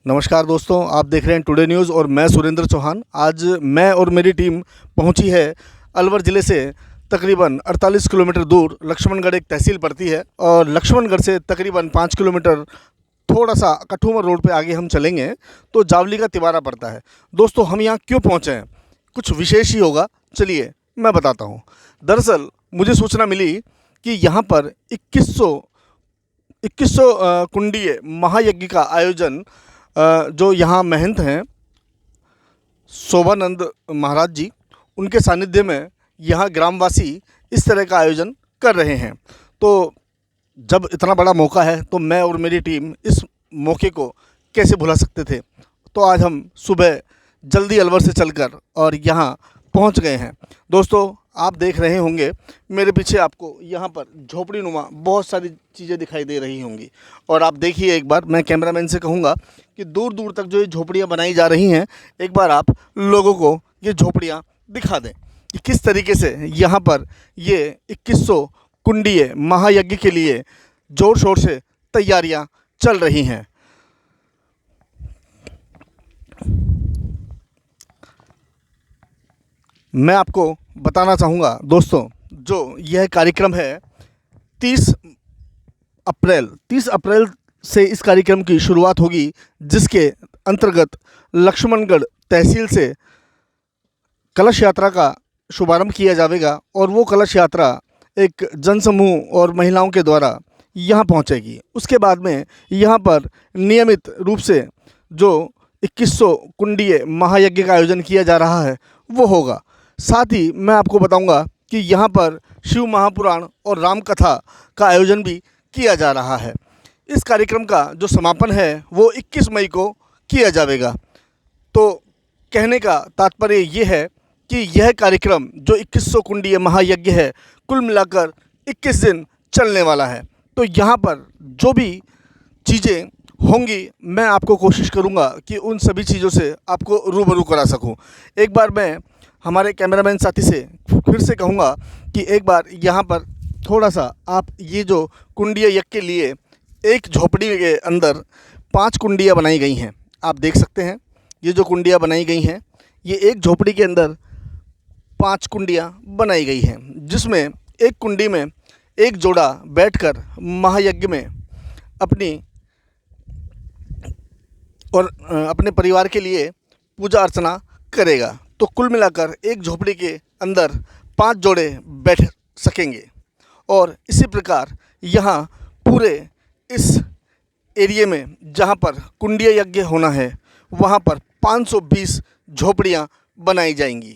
नमस्कार दोस्तों, आप देख रहे हैं टुडे न्यूज़ और मैं सुरेंद्र चौहान। आज मैं और मेरी टीम पहुंची है अलवर ज़िले से तकरीबन 48 किलोमीटर दूर लक्ष्मणगढ़ एक तहसील पड़ती है और लक्ष्मणगढ़ से तकरीबन 5 किलोमीटर थोड़ा सा कठुमर रोड पे आगे हम चलेंगे तो जावली का तिवारा पड़ता है। दोस्तों, हम यहाँ क्यों पहुँचे हैं, कुछ विशेष ही होगा, चलिए मैं बताता हूँ। दरअसल मुझे सूचना मिली कि यहाँ पर 2100 कुंडीय महायज्ञ का आयोजन जो यहाँ महंत हैं शोभानंद महाराज जी, उनके सानिध्य में यहाँ ग्रामवासी इस तरह का आयोजन कर रहे हैं। तो जब इतना बड़ा मौका है तो मैं और मेरी टीम इस मौके को कैसे भुला सकते थे। तो आज हम सुबह जल्दी अलवर से चलकर और यहाँ पहुँच गए हैं। दोस्तों, आप देख रहे होंगे मेरे पीछे आपको यहाँ पर झोपड़ी नुमा बहुत सारी चीज़ें दिखाई दे रही होंगी। और आप देखिए, एक बार मैं कैमरामैन से कहूँगा कि दूर दूर तक जो ये झोपड़ियाँ बनाई जा रही हैं, एक बार आप लोगों को ये झोपड़ियाँ दिखा दें कि किस तरीके से यहाँ पर ये 2100 कुंडीय महायज्ञ के लिए ज़ोर शोर से तैयारियाँ चल रही हैं। मैं आपको बताना चाहूँगा दोस्तों, जो यह कार्यक्रम है 30 अप्रैल से इस कार्यक्रम की शुरुआत होगी, जिसके अंतर्गत लक्ष्मणगढ़ तहसील से कलश यात्रा का शुभारंभ किया जाएगा और वो कलश यात्रा एक जनसमूह और महिलाओं के द्वारा यहाँ पहुँचेगी। उसके बाद में यहाँ पर नियमित रूप से जो 2100 कुंडीय महायज्ञ का आयोजन किया जा रहा है वो होगा। साथ ही मैं आपको बताऊंगा कि यहाँ पर शिव महापुराण और राम कथा का आयोजन भी किया जा रहा है। इस कार्यक्रम का जो समापन है वो 21 मई को किया जाएगा। तो कहने का तात्पर्य ये है कि यह कार्यक्रम जो 2100 कुंडीय महायज्ञ है, कुल मिलाकर 21 दिन चलने वाला है। तो यहाँ पर जो भी चीज़ें होंगी, मैं आपको कोशिश करूँगा कि उन सभी चीज़ों से आपको रूबरू करा सकूँ। एक बार मैं हमारे कैमरामैन साथी से फिर से कहूँगा कि एक बार यहाँ पर थोड़ा सा आप ये जो कुंडीय यज्ञ के लिए एक झोपड़ी के अंदर 5 कुंडियाँ बनाई गई हैं, आप देख सकते हैं। ये जो कुंडियाँ बनाई गई हैं, ये एक झोपड़ी के अंदर 5 कुंडियाँ बनाई गई हैं, जिसमें एक कुंडी में एक जोड़ा बैठकर महायज्ञ में अपनी और अपने परिवार के लिए पूजा अर्चना करेगा। तो कुल मिलाकर एक झोपड़ी के अंदर 5 जोड़े बैठ सकेंगे। और इसी प्रकार यहाँ पूरे इस एरिए में जहाँ पर कुंडीय यज्ञ होना है, वहाँ पर 520 झोपड़ियाँ बनाई जाएंगी।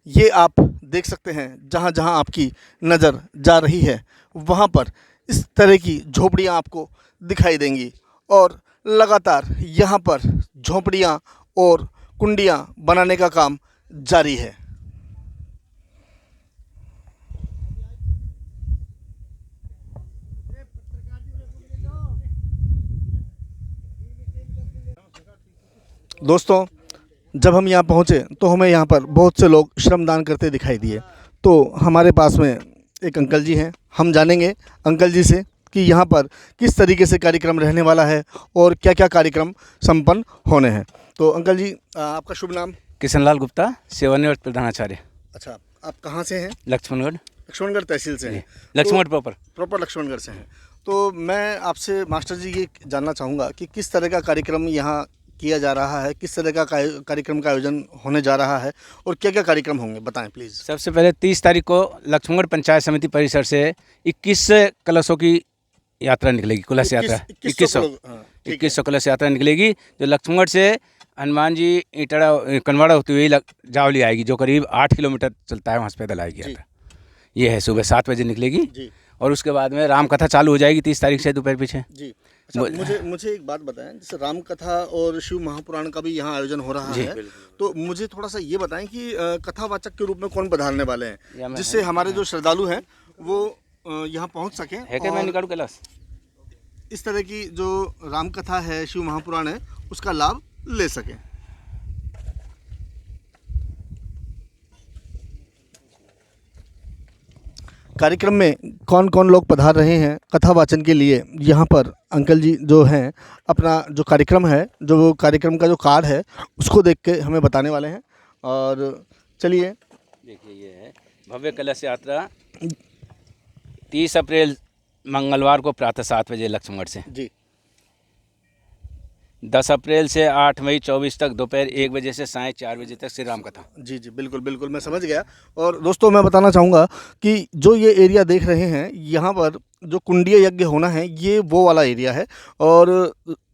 ये आप देख सकते हैं, जहाँ जहाँ आपकी नज़र जा रही है वहाँ पर इस तरह की झोपड़ियाँ आपको दिखाई देंगी और लगातार यहाँ पर झोपड़ियाँ और कुंडियाँ बनाने का काम जारी है। दोस्तों, जब हम यहाँ पहुँचे तो हमें यहाँ पर बहुत से लोग श्रमदान करते दिखाई दिए। तो हमारे पास में एक अंकल जी हैं, हम जानेंगे अंकल जी से कि यहाँ पर किस तरीके से कार्यक्रम रहने वाला है और क्या क्या कार्यक्रम संपन्न होने हैं। तो अंकल जी, आपका शुभ नाम? किशनलाल गुप्ता, सेवानिवृत्त प्रधानाचार्य। अच्छा, आप कहाँ से हैं? लक्ष्मणगढ़ तहसील से हैं? लक्ष्मणगढ़ प्रॉपर लक्ष्मणगढ़ से हैं। तो मैं आपसे मास्टर जी ये जानना चाहूँगा कि किस तरह का कार्यक्रम यहाँ किया जा रहा है, किस तरह का कार्यक्रम का आयोजन होने जा रहा है और क्या क्या कार्यक्रम होंगे, बताएं प्लीज़। सबसे पहले 30 तारीख को लक्ष्मणगढ़ पंचायत समिति परिसर से 21 कलशों की यात्रा निकलेगी, कलश यात्रा 2100 कलश यात्रा निकलेगी, जो लक्ष्मणगढ़ से हनुमान जी ईटड़ा कनवाड़ा होती हुई जावली आएगी, जो करीब 8 किलोमीटर चलता है, वहाँ से पैदल आएगी यात्रा। ये है, सुबह 7 बजे निकलेगी और उसके बाद में राम कथा चालू हो जाएगी 30 तारीख से दोपहर पीछे जी। अच्छा, मुझे एक बात बताएं, जैसे राम कथा और शिव महापुराण का भी यहाँ आयोजन हो रहा है, तो मुझे थोड़ा सा ये बताएं कि कथावाचक के रूप में कौन पधारने वाले हैं, जिससे हमारे जो श्रद्धालु हैं वो यहाँ पहुँच सकें और इस तरह की जो राम कथा है, शिव महापुराण है, उसका लाभ ले सकें। कार्यक्रम में कौन कौन लोग पधार रहे हैं कथा वाचन के लिए, यहाँ पर अंकल जी जो हैं अपना जो कार्यक्रम है, जो वो कार्यक्रम का जो कार्ड है उसको देख के हमें बताने वाले हैं। और चलिए देखिए, ये है भव्य कलश यात्रा 30 अप्रैल मंगलवार को प्रातः 7 बजे लक्ष्मण से, जी 10 अप्रैल से 8 मई 24 तक दोपहर 1 बजे से साय 4 बजे तक श्री राम कथा। जी जी बिल्कुल बिल्कुल, मैं समझ गया। और दोस्तों मैं बताना चाहूँगा कि जो ये एरिया देख रहे हैं, यहाँ पर जो कुंडीय यज्ञ होना है ये वो वाला एरिया है। और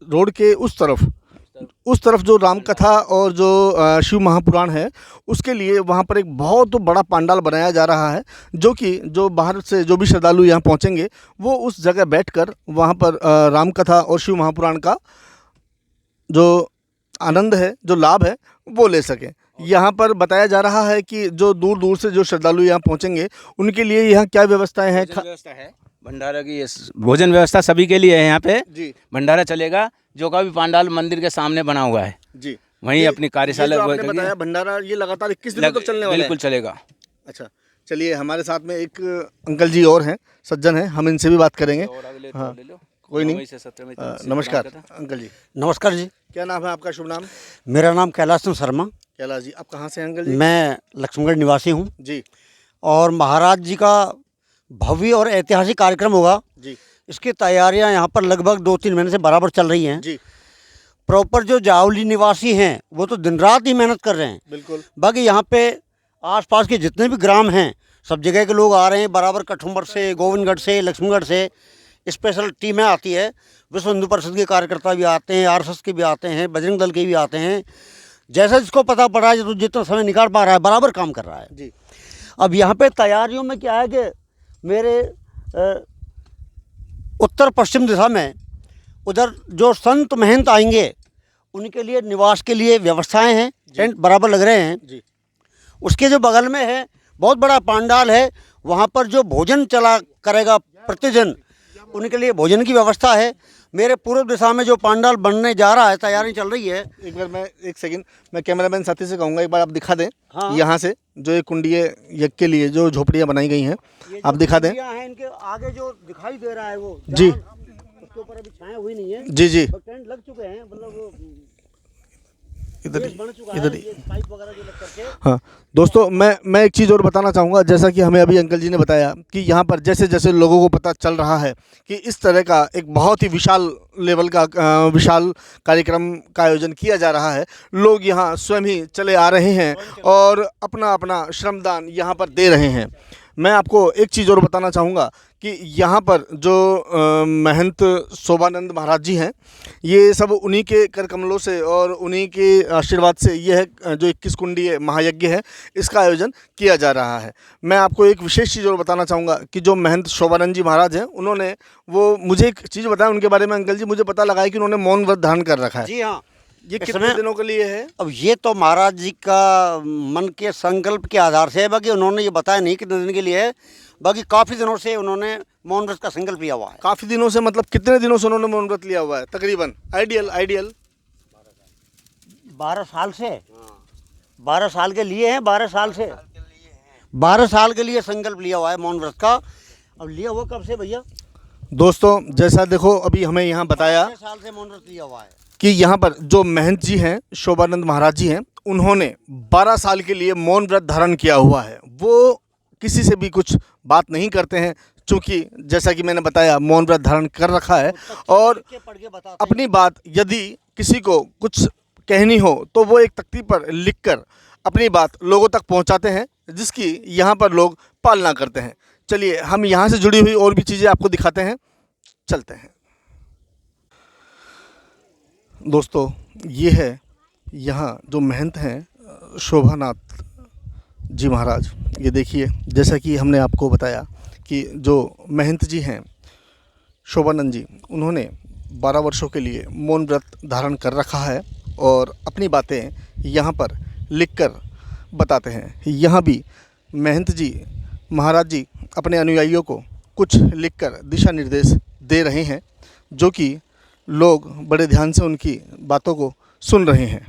रोड के उस तरफ जो राम कथा और जो शिव महापुराण है उसके लिए वहाँ पर एक बहुत बड़ा पंडाल बनाया जा रहा है, जो कि जो बाहर से जो भी श्रद्धालु यहाँ पहुँचेंगे वो उस जगह बैठकर वहाँ पर राम कथा और शिव महापुराण का जो आनंद है, जो लाभ है वो ले सकें। यहाँ पर बताया जा रहा है कि जो दूर दूर से जो श्रद्धालु यहाँ पहुँचेंगे उनके लिए यहाँ क्या व्यवस्थाएं हैं। व्यवस्था है भंडारा की, भोजन व्यवस्था सभी के लिए है। यहाँ पे जी भंडारा चलेगा, जो का भी पंडाल मंदिर के सामने बना हुआ है जी, वहीं अपनी कार्यशाला ये जो आपने बताया भंडारा ये लगातार 21 दिनों तक चलने वाला है। बिल्कुल चलेगा। अच्छा चलिए, हमारे साथ में एक अंकल जी और हैं, सज्जन हैं, हम इनसे भी बात करेंगे। हाँ कोई नहीं। नमस्कार अंकल जी। नमस्कार जी। क्या नाम है आपका, शुभ नाम? मेरा नाम कैलाश सिंह शर्मा। कैलाश जी, आप कहाँ से हैं अंकल जी? मैं लक्ष्मणगढ़ निवासी हूँ जी। और महाराज जी का भव्य और ऐतिहासिक कार्यक्रम होगा जी। इसकी तैयारियां यहाँ पर लगभग 2-3 महीने से बराबर चल रही हैं जी। प्रॉपर जो जावली निवासी हैं वो तो दिन रात ही मेहनत कर रहे हैं। बिल्कुल। बाकी यहाँ पे आसपास के जितने भी ग्राम हैं सब जगह के लोग आ रहे हैं बराबर, कठुम्बर से, गोविंदगढ़ से, लक्ष्मणगढ़ से स्पेशल टीमें आती है। विश्व हिंदू परिषद के कार्यकर्ता भी आते हैं, आरएसएस के भी आते हैं, बजरंग दल के भी आते हैं। जैसा जिसको पता पड़ा है, तो जितना समय निकाल पा रहा है बराबर काम कर रहा है जी। अब यहाँ पे तैयारियों में क्या है कि मेरे उत्तर पश्चिम दिशा में उधर जो संत महंत आएंगे उनके लिए निवास के लिए व्यवस्थाएं हैं, टेंट बराबर लग रहे हैं जी। उसके जो बगल में है बहुत बड़ा पंडाल है, वहाँ पर जो भोजन चला करेगा प्रतिदिन उनके लिए भोजन की व्यवस्था है। मेरे पूर्व दिशा में जो पंडाल बनने जा रहा है, तैयारी चल रही है। एक बार मैं एक सेकंड मैं कैमरामैन साथी से कहूँगा एक बार आप दिखा दें। हाँ। यहाँ से जो ये कुंडीय यज्ञ के लिए जो झोपड़ियाँ बनाई गई हैं आप दिखा दें। हैं इनके आगे जो दिखाई दे रहा है वो जी। उसके ऊपर अभी छाया हुई नहीं है। जी जी टेंट लग चुके हैं, मतलब वो इधर बन चुका इधर है, ये पाइप वगैरह जो लग करके। हाँ दोस्तों, मैं एक चीज़ और बताना चाहूँगा। जैसा कि हमें अभी अंकल जी ने बताया कि यहाँ पर जैसे जैसे लोगों को पता चल रहा है कि इस तरह का एक बहुत ही विशाल लेवल का विशाल कार्यक्रम का आयोजन किया जा रहा है, लोग यहाँ स्वयं ही चले आ रहे हैं और अपना अपना श्रमदान यहाँ पर दे रहे हैं। मैं आपको एक चीज़ और बताना चाहूँगा कि यहाँ पर जो महंत शोभानंद महाराज जी हैं, ये सब उन्हीं के कर कमलों से और उन्हीं के आशीर्वाद से ये है जो 21 कुंडीय महायज्ञ है इसका आयोजन किया जा रहा है। मैं आपको एक विशेष चीज़ और बताना चाहूँगा कि जो महंत शोभानंद जी महाराज हैं उन्होंने वो मुझे एक चीज़ बताया उनके बारे में अंकल जी, मुझे पता लगा है कि उन्होंने मौन व्रत धारण कर रखा है। जी हाँ। ये कितने दिनों के लिए है? अब ये तो महाराज जी का मन के संकल्प के आधार से है, बाकी उन्होंने ये बताया नहीं कितने दिन के लिए है। बाकी काफ़ी दिनों से उन्होंने मौन व्रत का संकल्प लिया हुआ है। काफ़ी दिनों से मतलब कितने दिनों से उन्होंने मौन व्रत लिया हुआ है तकरीबन? आइडियल 12 साल से। 12 साल के लिए हैं, 12 साल से 12 साल के लिए संकल्प लिया हुआ है मौन व्रत का। अब लिया हुआ कब से भैया? दोस्तों जैसा देखो अभी हमें यहाँ बताया 12 साल से मौन व्रत लिया हुआ है कि यहाँ पर जो महंत जी हैं, शोभानंद महाराज जी हैं, उन्होंने 12 साल के लिए मौन व्रत धारण किया हुआ है। वो किसी से भी कुछ बात नहीं करते हैं, चूँकि जैसा कि मैंने बताया मौन व्रत धारण कर रखा है। और अपनी बात यदि किसी को कुछ कहनी हो तो वो एक तख्ती पर लिखकर अपनी बात लोगों तक पहुंचाते हैं, जिसकी यहाँ पर लोग पालना करते हैं। चलिए हम यहाँ से जुड़ी हुई और भी चीज़ें आपको दिखाते हैं, चलते हैं। दोस्तों ये है यहाँ जो महंत हैं शोभानाथ जी महाराज, ये देखिए जैसा कि हमने आपको बताया कि जो महंत जी हैं शोभानंद जी, उन्होंने 12 वर्षों के लिए मौन व्रत धारण कर रखा है और अपनी बातें यहाँ पर लिखकर बताते हैं। यहाँ भी महंत जी महाराज जी अपने अनुयायियों को कुछ लिखकर दिशा निर्देश दे रहे हैं, जो कि लोग बड़े ध्यान से उनकी बातों को सुन रहे हैं।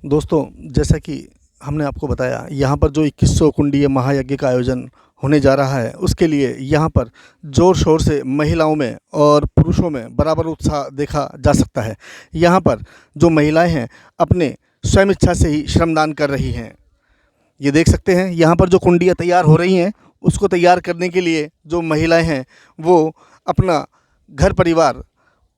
दोस्तों, जैसा कि हमने आपको बताया, यहाँ पर जो 2100 कुंडीय महायज्ञ का आयोजन होने जा रहा है, उसके लिए यहाँ पर ज़ोर शोर से महिलाओं में और पुरुषों में बराबर उत्साह देखा जा सकता है। यहाँ पर जो महिलाएं हैं अपने स्वयं इच्छा से ही श्रमदान कर रही हैं। ये देख सकते हैं यहाँ पर जो कुंडियाँ तैयार हो रही हैं, उसको तैयार करने के लिए जो महिलाएं हैं वो अपना घर परिवार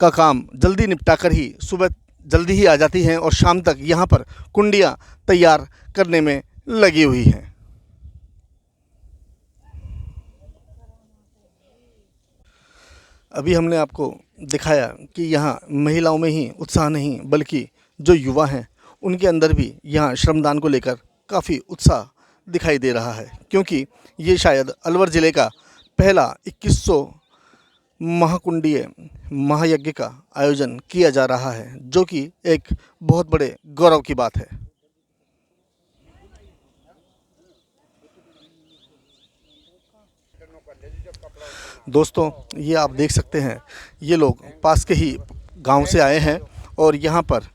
का काम जल्दी निपटा कर ही सुबह जल्दी ही आ जाती हैं और शाम तक यहाँ पर कुंडियाँ तैयार करने में लगी हुई हैं। अभी हमने आपको दिखाया कि यहाँ महिलाओं में ही उत्साह नहीं बल्कि जो युवा हैं उनके अंदर भी यहाँ श्रमदान को लेकर काफ़ी उत्साह दिखाई दे रहा है, क्योंकि ये शायद अलवर ज़िले का पहला 2100 महाकुंडीय महायज्ञ का आयोजन किया जा रहा है, जो कि एक बहुत बड़े गौरव की बात है। दोस्तों, ये आप देख सकते हैं, ये लोग पास के ही गांव से आए हैं और यहाँ पर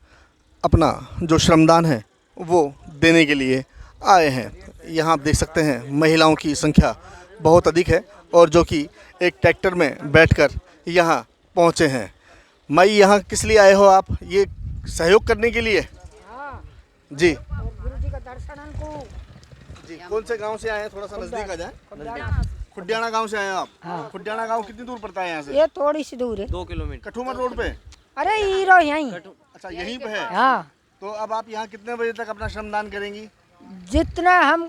अपना जो श्रमदान है वो देने के लिए आए हैं। यहाँ आप देख सकते हैं महिलाओं की संख्या बहुत अधिक है और जो कि एक ट्रैक्टर में बैठकर यहाँ पहुँचे हैं। माई, यहाँ किस लिए आए हो आप? ये सहयोग करने के लिए? हाँ, जी गुरु जी का दर्शन को। जी। कौन से गांव से आए हैं? थोड़ा सा नज़दीक आ जाए। खुडियाना गांव से आए हैं आप? हाँ। खुडियाना गांव कितनी दूर पड़ता है यहाँ से? ये थोड़ी सी दूर है, 2 किलोमीटर। कठुमर रोड पे? अरे हीरो यहीं। अच्छा, यहीं पे है। हाँ, तो अब आप यहाँ कितने बजे तक अपना श्रमदान करेंगी? जितना हम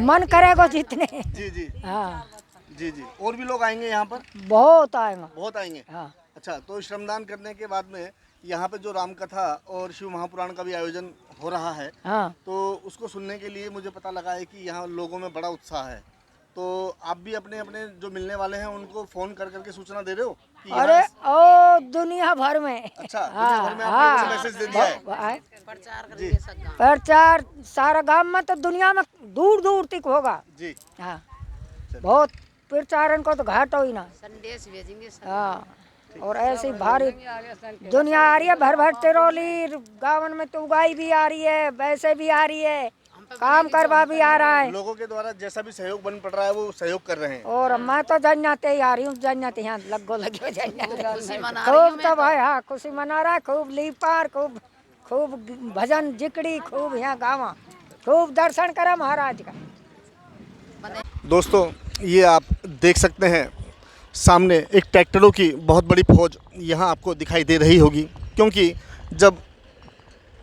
मन करेगा जितने। जी जी हाँ, जी जी। और भी लोग आएंगे यहाँ पर? बहुत आएगा। बहुत आएंगे। हाँ, अच्छा, तो श्रमदान करने के बाद में यहाँ पे जो रामकथा और शिव महापुराण का भी आयोजन हो रहा है, हाँ, तो उसको सुनने के लिए मुझे पता लगा है कि यहाँ लोगों में बड़ा उत्साह है। तो आप भी अपने अपने जो मिलने वाले हैं उनको फ़ोन कर करके सूचना दे रहे हो कि अरे यहाँ- ओ दुनिया भर में। अच्छा, दुनिया भर में आप लोगों को मैसेज दे दिया है? जी प्रचार सारा गांव में तो दुनिया में दूर दूर तक होगा। जी। हाँ, बहुत प्रचारण को तो घाट हो ही ना। संदेश भेजेंगे सब। हाँ, और ऐसी भारी दुनिया आ रही है, भर भर तिरौली गावन में तो उगाई भी आ रही है, वैसे भी आ रही है, काम करवा भी आ रहा है। लोगों के द्वारा जैसा भी सहयोग बन पड़ रहा है वो सहयोग कर रहे हैं। और मैं तो जन्नते ही आ रही हूँ, जन्नत यहाँ लगो लगे खुशी मना जन्नत रही हूँ खूब। मैं तो तो। भाई हाँ, खुशी मना रहा है, खूब लीपार, खूब खूब भजन जिकड़ी, खूब यहाँ गावा, खूब दर्शन करा महाराज का। दोस्तों, ये आप देख सकते हैं सामने एक ट्रैक्टरों की बहुत बड़ी फौज यहाँ आपको दिखाई दे रही होगी, क्योंकि जब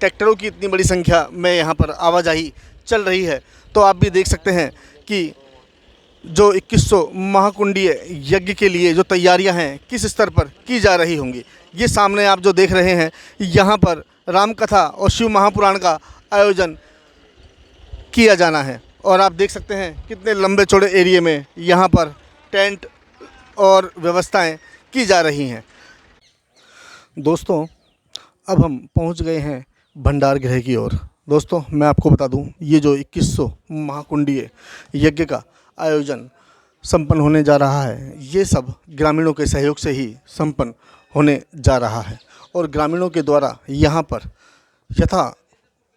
ट्रैक्टरों की इतनी बड़ी संख्या में यहाँ पर आवाजाही चल रही है तो आप भी देख सकते हैं कि जो 2100 महाकुंडीय यज्ञ के लिए जो तैयारियां हैं किस स्तर पर की जा रही होंगी। ये सामने आप जो देख रहे हैं, यहाँ पर रामकथा और शिव महापुराण का आयोजन किया जाना है और आप देख सकते हैं कितने लंबे चौड़े एरिया में यहाँ पर टेंट और व्यवस्थाएं की जा रही हैं। दोस्तों, अब हम पहुँच गए हैं भंडार गृह की ओर। दोस्तों, मैं आपको बता दूं, ये जो 2100 महाकुंडीय यज्ञ का आयोजन संपन्न होने जा रहा है, ये सब ग्रामीणों के सहयोग से ही संपन्न होने जा रहा है और ग्रामीणों के द्वारा यहाँ पर यथा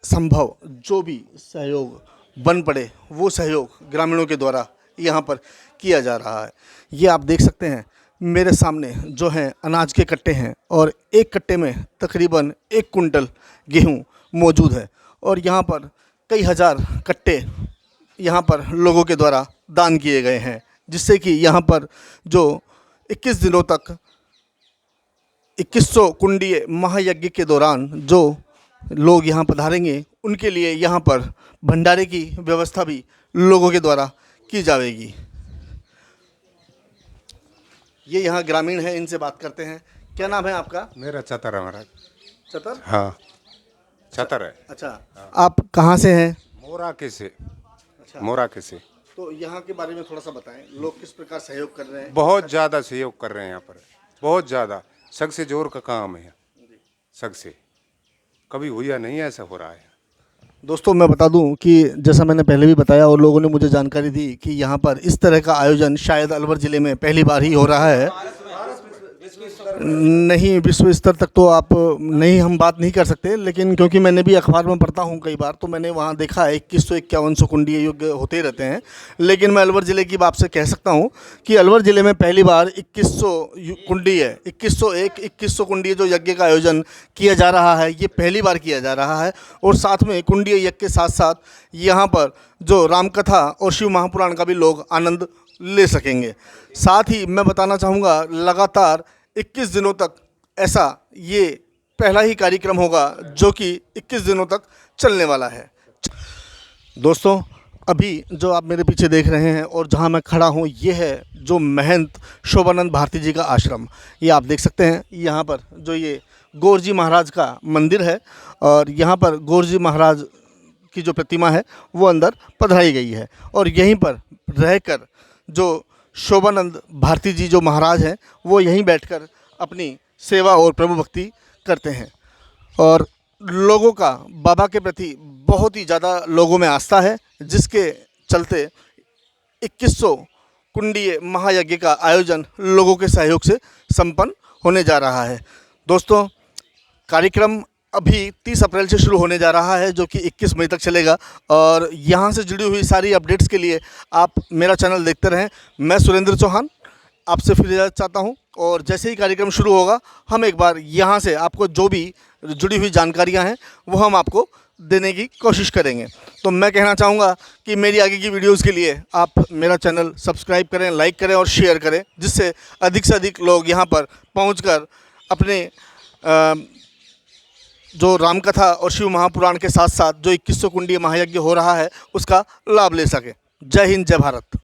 संभव जो भी सहयोग बन पड़े वो सहयोग ग्रामीणों के द्वारा यहाँ पर किया जा रहा है। ये आप देख सकते हैं मेरे सामने जो हैं अनाज के कट्टे हैं और एक कट्टे में तकरीबन 1 कुंटल गेहूँ मौजूद है और यहाँ पर कई हज़ार कट्टे यहाँ पर लोगों के द्वारा दान किए गए हैं, जिससे कि यहाँ पर जो 21 दिनों तक 2100 कुंडीय महायज्ञ के दौरान जो लोग यहाँ पधारेंगे उनके लिए यहाँ पर भंडारे की व्यवस्था भी लोगों के द्वारा की जाएगी। ये यहाँ ग्रामीण है, इनसे बात करते हैं। क्या नाम है आपका? मेरा चतर है महाराज। चतर? हाँ, चतर है। अच्छा, आप कहाँ से हैं? मोरा के से। अच्छा, मोरा के से। तो यहाँ के बारे में थोड़ा सा बताएं, लोग किस प्रकार सहयोग कर रहे हैं? बहुत ज़्यादा सहयोग कर रहे हैं यहाँ पर, बहुत ज़्यादा। सग से जोर का काम है, सग से कभी हुआ नहीं ऐसा हो रहा है। दोस्तों, मैं बता दूं कि जैसा मैंने पहले भी बताया और लोगों ने मुझे जानकारी दी कि यहाँ पर इस तरह का आयोजन शायद अलवर ज़िले में पहली बार ही हो रहा है। नहीं, विश्व स्तर तक तो आप नहीं, हम बात नहीं कर सकते, लेकिन क्योंकि मैंने भी अखबार में पढ़ता हूँ कई बार, तो मैंने वहाँ देखा है 2151 कुंडीय यज्ञ होते रहते हैं। लेकिन मैं अलवर ज़िले की बात से कह सकता हूँ कि अलवर ज़िले में पहली बार 2100 कुंडीय 2100 कुंडीय जो यज्ञ का आयोजन किया जा रहा है, ये पहली बार किया जा रहा है। और साथ में कुंडीय यज्ञ के साथ साथ यहाँ पर जो रामकथा और शिव महापुराण का भी लोग आनंद ले सकेंगे। साथ ही मैं बताना चाहूँगा, लगातार 21 दिनों तक ऐसा ये पहला ही कार्यक्रम होगा जो कि 21 दिनों तक चलने वाला है। दोस्तों, अभी जो आप मेरे पीछे देख रहे हैं और जहां मैं खड़ा हूं, ये है जो महंत शोभानंद भारती जी का आश्रम। ये आप देख सकते हैं, यहाँ पर जो ये गौर जी महाराज का मंदिर है और यहाँ पर गौर जी महाराज की जो प्रतिमा है वो अंदर पधराई गई है। और यहीं पर रहकर जो शोभानंद भारती जी जो महाराज हैं, वो यहीं बैठकर अपनी सेवा और प्रभु भक्ति करते हैं। और लोगों का बाबा के प्रति बहुत ही ज़्यादा लोगों में आस्था है, जिसके चलते 2100 कुंडीय महायज्ञ का आयोजन लोगों के सहयोग से संपन्न होने जा रहा है। दोस्तों, कार्यक्रम अभी 30 अप्रैल से शुरू होने जा रहा है, जो कि 21 मई तक चलेगा। और यहाँ से जुड़ी हुई सारी अपडेट्स के लिए आप मेरा चैनल देखते रहें। मैं सुरेंद्र चौहान आपसे फिर इजाज़त चाहता हूँ, और जैसे ही कार्यक्रम शुरू होगा, हम एक बार यहाँ से आपको जो भी जुड़ी हुई जानकारियाँ हैं वो हम आपको देने की कोशिश करेंगे। तो मैं कहना चाहूँगा कि मेरी आगे की वीडियोज़ के लिए आप मेरा चैनल सब्सक्राइब करें, लाइक करें और शेयर करें, जिससे अधिक से अधिक लोग यहाँ पर पहुँचकर अपने जो रामकथा और शिव महापुराण के साथ साथ जो 2100 कुंडीय महायज्ञ हो रहा है उसका लाभ ले सकें। जय हिंद, जय भारत।